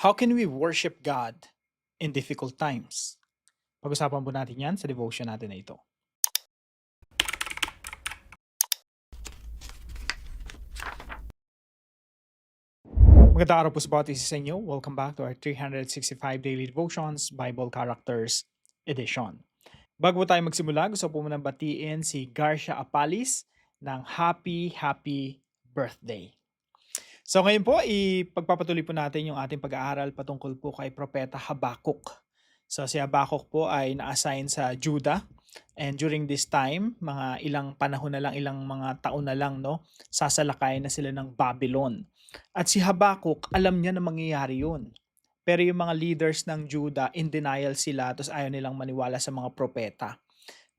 How can we worship God in difficult times? Pag-usapan po natin yan sa devotion natin na ito. Magandang araw po sa bawat isa sa inyo. Welcome back to our 365 Daily Devotions Bible Characters Edition. Bago tayo magsimula, gusto po munang batiin si Garcia Apalis ng happy birthday. So ngayon po, ipagpapatuloy po natin yung ating pag-aaral patungkol po kay Propeta Habakkuk. So si Habakkuk po ay na-assign sa Judah, and during this time, mga ilang panahon na lang, ilang mga taon na lang, no, sasalakay na sila ng Babylon. At si Habakkuk, alam niya na mangyayari yun. Pero yung mga leaders ng Judah, in denial sila, tapos ayaw nilang maniwala sa mga propeta.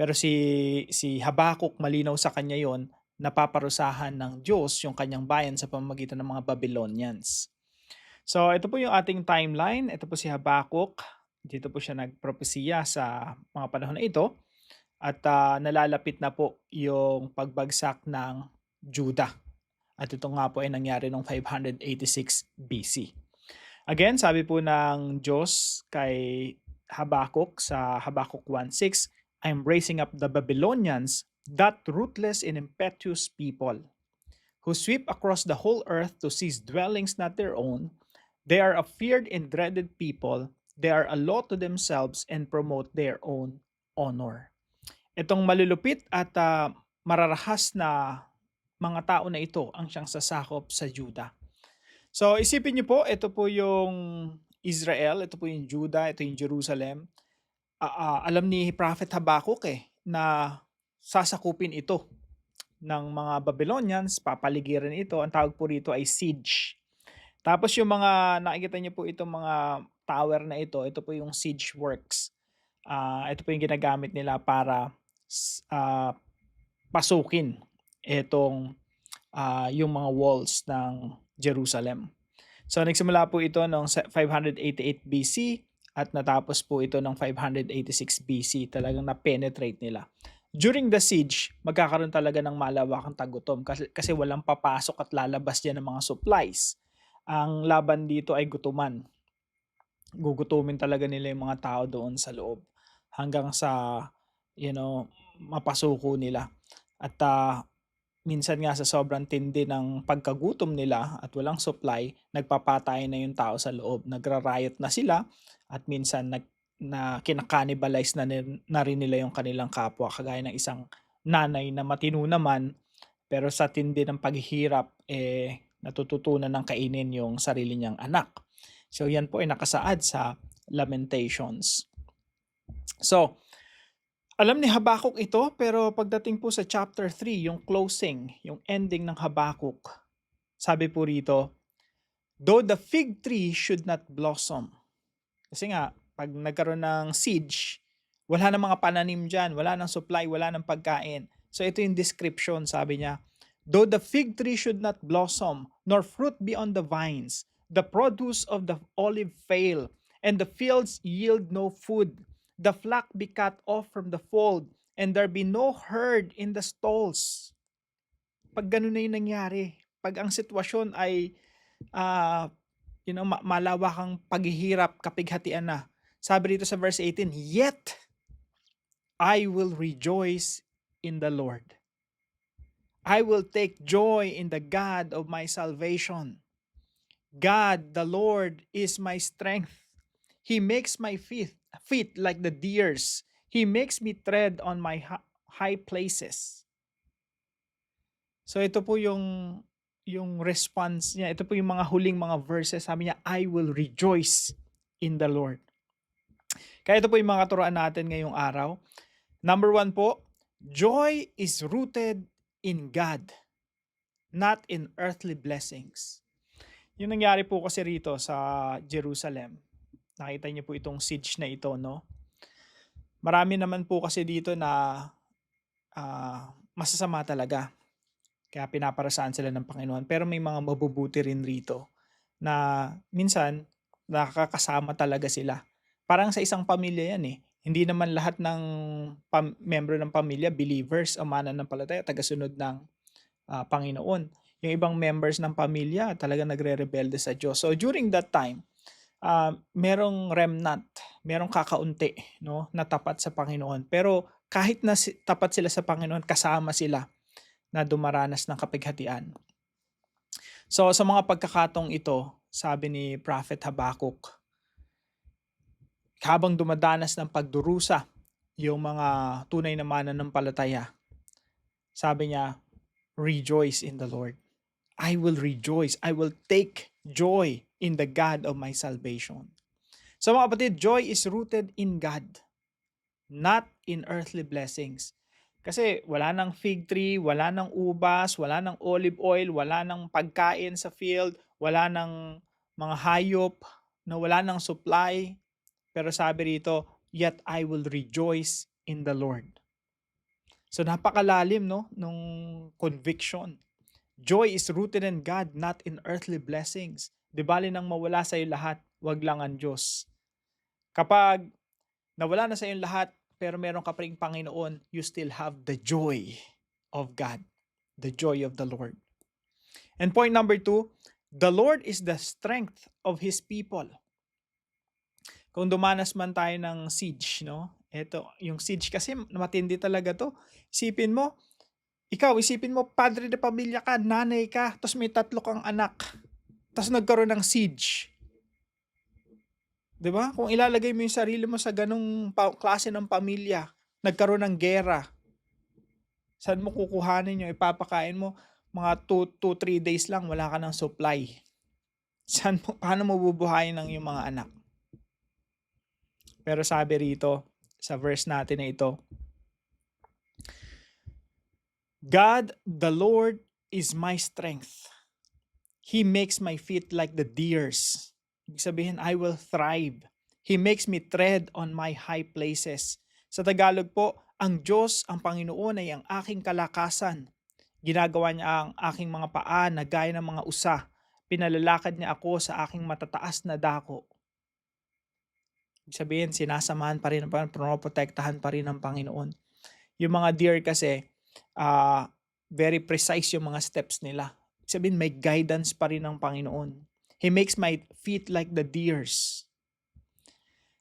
Pero si Habakkuk, malinaw sa kanya yon, napaparusahan ng Diyos yung kanyang bayan sa pamamagitan ng mga Babylonians. So ito po yung ating timeline. Ito po si Habakkuk. Dito po siya nagpropesiya sa mga panahon na ito. At nalalapit na po yung pagbagsak ng Judah. At ito nga po ay nangyari noong 586 BC. Again, sabi po ng Diyos kay Habakkuk sa Habakkuk 1:6, I'm raising up the Babylonians, that ruthless and impetuous people, who sweep across the whole earth to seize dwellings not their own. They are a feared and dreaded people. They are a law to themselves and promote their own honor. Itong malulupit at mararahas na mga tao na ito ang siyang sasakop sa Judah. So isipin niyo po, ito po yung Israel, ito po yung Judah, ito yung Jerusalem. Alam ni Prophet Habakkuk na sasakupin ito ng mga Babylonians, papaligiran ito. Ang tawag po rito ay siege. Tapos yung mga nakikita niyo po itong mga tower na ito po yung siege works. Ito po yung ginagamit nila para pasukin itong yung mga walls ng Jerusalem. So nagsimula po ito noong 588 BC at natapos po ito noong 586 BC. Talagang na-penetrate nila. During the siege, magkakaroon talaga ng malawakang tagutom kasi walang papasok at lalabas diyan ng mga supplies. Ang laban dito ay gutuman. Gugutumin talaga nila yung mga tao doon sa loob hanggang sa mapasuko nila. At minsan nga sa sobrang tindi ng pagkagutom nila at walang supply, nagpapatay na yung tao sa loob. Nagra-riot na sila at minsan na kinakanibalize na rin nila yung kanilang kapwa. Kagaya ng isang nanay na matino naman, pero sa tindi ng paghihirap, natututunan ng kainin yung sarili niyang anak. So yan po ay nakasaad sa Lamentations. So, alam ni Habakkuk ito, pero pagdating po sa chapter 3, yung closing, yung ending ng Habakkuk, sabi po rito, though the fig tree should not blossom. Kasi nga, pag nagkaroon ng siege, wala nang mga pananim dyan, wala nang supply, wala nang pagkain. So ito yung description, sabi niya, though the fig tree should not blossom, nor fruit be on the vines, the produce of the olive fail, and the fields yield no food, the flock be cut off from the fold, and there be no herd in the stalls. Pag ganun na yung nangyari, pag ang sitwasyon ay malawakang paghihirap, kapighatian na. Sabi dito sa verse 18, yet I will rejoice in the Lord. I will take joy in the God of my salvation. God, the Lord, is my strength. He makes my feet like the deer's. He makes me tread on my high places. So ito po yung response niya. Ito po yung mga huling mga verses. Sabi niya, I will rejoice in the Lord. Kaya ito po yung mga turuan natin ngayong araw. Number 1 po, joy is rooted in God, not in earthly blessings. Yung nangyari po kasi rito sa Jerusalem, nakita niyo po itong siege na ito, no? Marami naman po kasi dito na masasama talaga. Kaya pinaparasaan sila ng Panginoon. Pero may mga mabubuti rin rito na minsan nakakasama talaga sila. Parang sa isang pamilya yan eh. Hindi naman lahat ng membro ng pamilya believers o mananampalataya, tagasunod ng Panginoon. Yung ibang members ng pamilya talaga nagre-rebelde sa Diyos. So during that time, merong remnant, merong kakaunti, no, na tapat sa Panginoon. Pero kahit na tapat sila sa Panginoon, kasama sila na dumaranas ng kapighatian. So sa mga pagkakatong ito, sabi ni Prophet Habakkuk, habang dumadanas ng pagdurusa yung mga tunay na mananampalataya, sabi niya, rejoice in the Lord. I will rejoice. I will take joy in the God of my salvation. So mga kapatid, joy is rooted in God, not in earthly blessings. Kasi wala nang fig tree, wala nang ubas, wala nang olive oil, wala nang pagkain sa field, wala nang mga hayop, na wala nang supply. Pero sabi rito, yet I will rejoice in the Lord. So napakalalim, no, nung conviction. Joy is rooted in God, not in earthly blessings. Di bali nang mawala sa iyo lahat, wag lang ang Diyos. Kapag nawala na sa iyo lahat, pero meron ka pa ring Panginoon, you still have the joy of God, the joy of the Lord. And point number 2, the Lord is the strength of His people. Kung dumanas man tayo ng siege, no? Ito, yung siege kasi matindi talaga to. Isipin mo, padre de pamilya ka, nanay ka, tapos may 3 kang anak. Tapos nagkaroon ng siege. 'Di ba? Kung ilalagay mo yung sarili mo sa ganung klase ng pamilya, nagkaroon ng gera. Saan mo kukuhanin yung ipapakain mo? Mga 2-3 days lang, wala ka ng supply. Paano mo bubuhayin ng yung mga anak? Pero sabi rito, sa verse natin na ito, God, the Lord, is my strength. He makes my feet like the deer's. Ibig sabihin, I will thrive. He makes me tread on my high places. Sa Tagalog po, ang Diyos, ang Panginoon ay ang aking kalakasan. Ginagawa niya ang aking mga paa na gaya ng mga usa. Pinalalakad niya ako sa aking matataas na dako. Ibig sabihin, sinasamahan pa rin, pinoprotektahan pa rin ng Panginoon. Yung mga deer kasi, very precise yung mga steps nila. Ibig sabihin, may guidance pa rin ng Panginoon. He makes my feet like the deer's.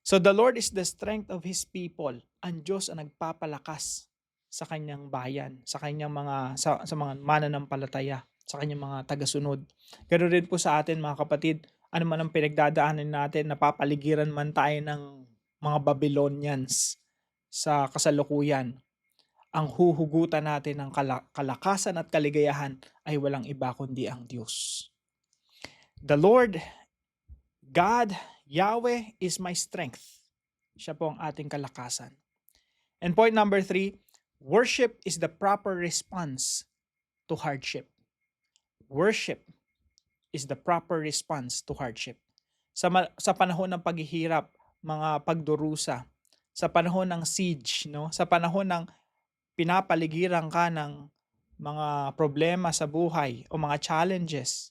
So the Lord is the strength of His people. Ang Diyos ang nagpapalakas sa kanyang bayan, sa kanyang sa mga mananampalataya, sa kanyang mga tagasunod. Ganoon rin po sa atin mga kapatid, ano man ang pinagdadaanan natin, napapaligiran man tayo ng mga Babylonians sa kasalukuyan, ang huhugutan natin ng kalakasan at kaligayahan ay walang iba kundi ang Diyos. The Lord, God, Yahweh is my strength. Siya po ang ating kalakasan. And point number 3, worship is the proper response to hardship. Worship is the proper response to hardship. Sa panahon ng paghihirap, mga pagdurusa, sa panahon ng siege, no? Sa panahon ng pinapaligiran ka ng mga problema sa buhay o mga challenges,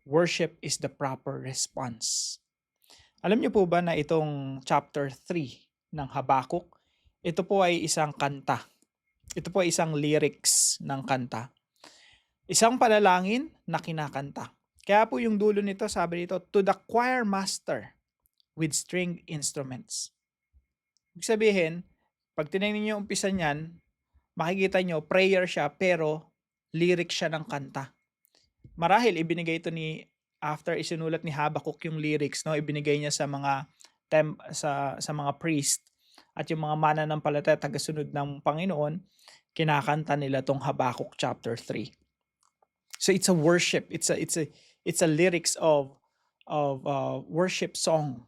worship is the proper response. Alam niyo po ba na itong chapter 3 ng Habakkuk, ito po ay isang kanta. Ito po ay isang lyrics ng kanta. Isang panalangin na kinakanta. Kaya po yung dulo nito, sabi dito, to the choir master with stringed instruments. Ibig sabihin, pag tinignan niyo yung umpisa niyan, makikita niyo prayer siya pero lyric siya ng kanta. Marahil ibinigay ito after isinulat ni Habakkuk yung lyrics, no, ibinigay niya sa mga sa mga priest at yung mga mananampalataya tagasunod ng Panginoon, kinakanta nila tong Habakkuk chapter 3. So it's a worship, it's a lyrics of worship song.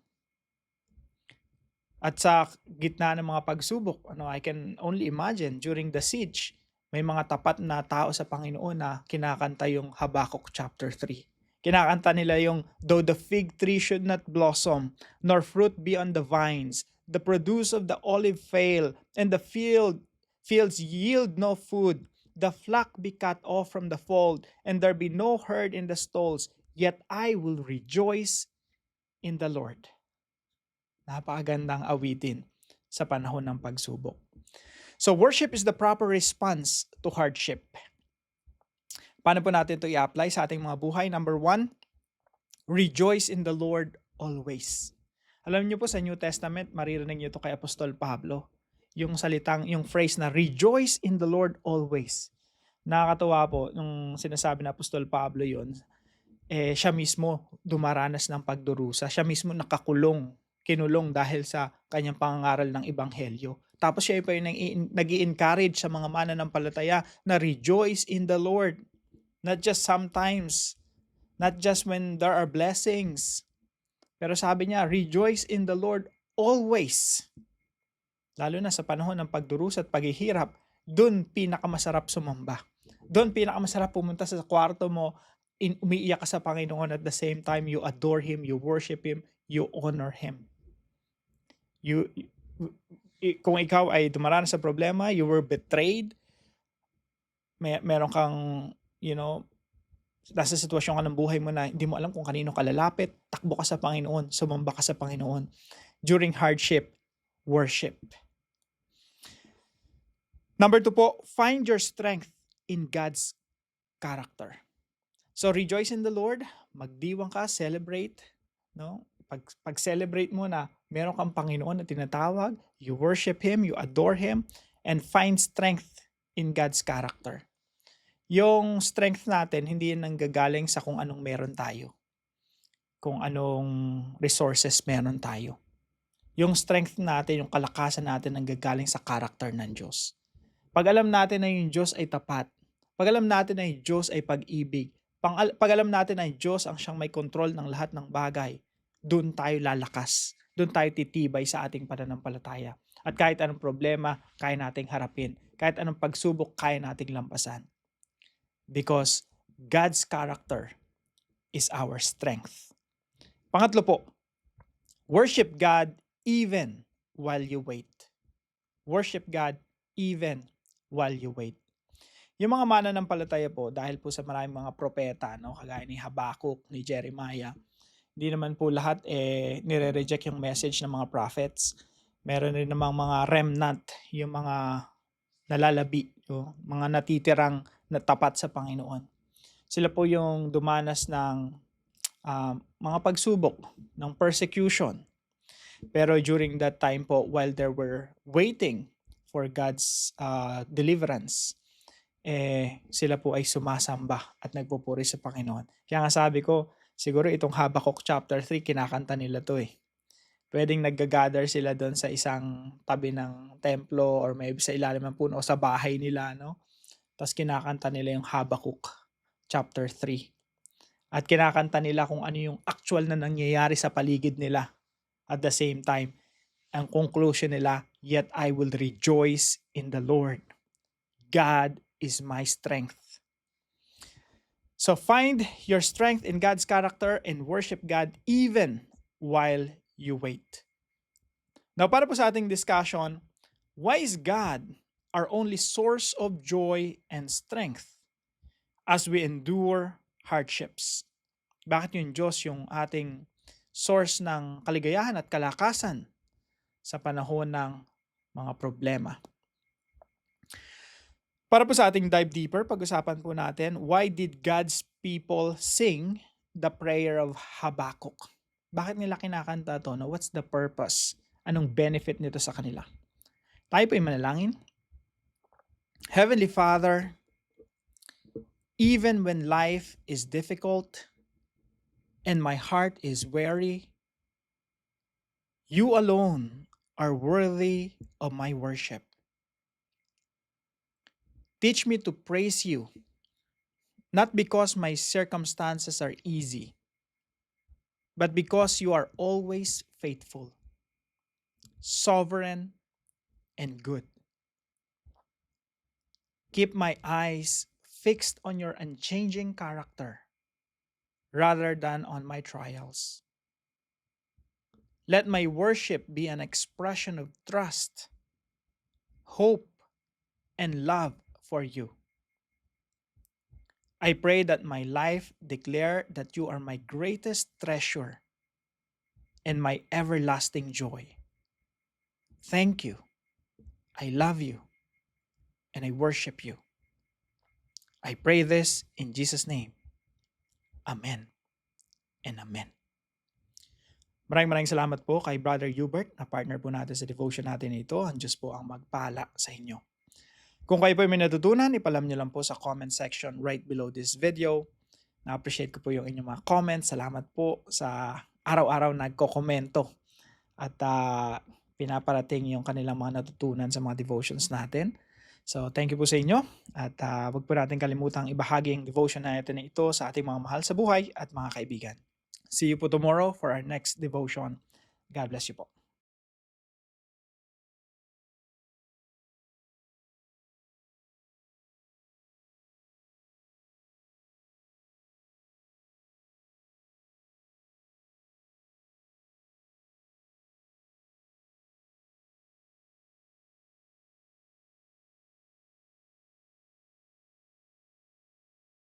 At sa gitna ng mga pagsubok, I can only imagine during the siege, may mga tapat na tao sa Panginoon na kinakanta yung Habakkuk chapter 3. Kinakanta nila yung, though the fig tree should not blossom, nor fruit be on the vines, the produce of the olive fail, and the fields yield no food, the flock be cut off from the fold, and there be no herd in the stalls, yet I will rejoice in the Lord. Napakagandang awitin sa panahon ng pagsubok. So worship is the proper response to hardship. Paano po natin ito i-apply sa ating mga buhay? Number 1, rejoice in the Lord always. Alam niyo po sa New Testament, maririnig niyo ito kay Apostol Pablo. Yung phrase na rejoice in the Lord always. Nakakatuwa po nung sinasabi na Apostol Pablo yun, siya mismo dumaranas ng pagdurusa. Siya mismo kinulong dahil sa kanyang pangangaral ng ebanghelyo. Tapos siya pa yung nag-i-encourage sa mga mananampalataya na rejoice in the Lord. Not just sometimes, not just when there are blessings. Pero sabi niya, rejoice in the Lord always. Lalo na sa panahon ng pagdurusa at paghihirap, doon pinakamasarap sumamba. Doon pinakamasarap pumunta sa kwarto mo, umiiyak ka sa Panginoon, at the same time, you adore Him, you worship Him, you honor Him. Kung ikaw ay dumaranas sa problema, you were betrayed, meron kang, nasa sitwasyon ka ng buhay mo na hindi mo alam kung kanino ka lalapit, takbo ka sa Panginoon, sumamba ka sa Panginoon. During hardship, worship. Number 2 po, find your strength in God's character. So rejoice in the Lord, magdiwang ka, celebrate, no? Pag-celebrate mo na meron kang Panginoon na tinatawag, you worship Him, you adore Him, and find strength in God's character. Yung strength natin, hindi yan nanggagaling sa kung anong meron tayo, kung anong resources meron tayo. Yung strength natin, yung kalakasan natin, nanggagaling sa character ng Diyos. Pag alam natin na yung Diyos ay tapat, pag alam natin na yung Diyos ay pag-ibig, pag alam natin na yung Diyos ang siyang may control ng lahat ng bagay, doon tayo lalakas, doon tayo titibay sa ating pananampalataya. At kahit anong problema, kaya nating harapin. Kahit anong pagsubok, kaya nating lampasan. Because God's character is our strength. Pangatlo po, worship God even while you wait. Worship God even while you wait. Yung mga mananampalataya po, dahil po sa maraming mga propeta, no, kagaya ni Habakkuk, ni Jeremiah, hindi naman po lahat nire-reject yung message ng mga prophets. Meron rin namang mga remnant, yung mga nalalabi, mga natitirang natapat sa Panginoon. Sila po yung dumanas ng mga pagsubok, ng persecution. Pero during that time po, while they were waiting for God's deliverance, sila po ay sumasamba at nagpupuri sa Panginoon. Kaya nga sabi ko, siguro itong Habakkuk chapter 3, kinakanta nila to eh. Pwedeng nag-gather sila doon sa isang tabi ng templo or maybe sa ilalim ng puno o sa bahay nila, no? Tapos kinakanta nila yung Habakkuk chapter 3. At kinakanta nila kung ano yung actual na nangyayari sa paligid nila. At the same time, ang conclusion nila, yet I will rejoice in the Lord. God is my strength. So find your strength in God's character and worship God even while you wait. Now, para po sa ating discussion, why is God our only source of joy and strength as we endure hardships? Bakit yung Diyos yung ating source ng kaligayahan at kalakasan sa panahon ng mga problema? Para po sa ating dive deeper, pag-usapan po natin, why did God's people sing the prayer of Habakkuk? Bakit nila kinakanta to? No? What's the purpose? Anong benefit nito sa kanila? Tayo po ay manalangin. Heavenly Father, even when life is difficult and my heart is weary, you alone are worthy of my worship. Teach me to praise you, not because my circumstances are easy, but because you are always faithful, sovereign, and good. Keep my eyes fixed on your unchanging character rather than on my trials. Let my worship be an expression of trust, hope, and love for you. I pray that my life declare that you are my greatest treasure and my everlasting joy. Thank you. I love you. And I worship you. I pray this in Jesus' name. Amen and amen. Maraming salamat po kay Brother Hubert na partner po natin sa devotion natin ito. Ang Diyos po ang magpala sa inyo. Kung kayo po ay may natutunan, ipalam nyo lang po sa comment section right below this video. Na-appreciate ko po yung inyong mga comments. Salamat po sa araw-araw nagko-komento at pinaparating yung kanilang mga natutunan sa mga devotions natin. So thank you po sa inyo at wag po natin kalimutang ibahagi ang devotion natin na ito sa ating mga mahal sa buhay at mga kaibigan. See you po tomorrow for our next devotion. God bless you po.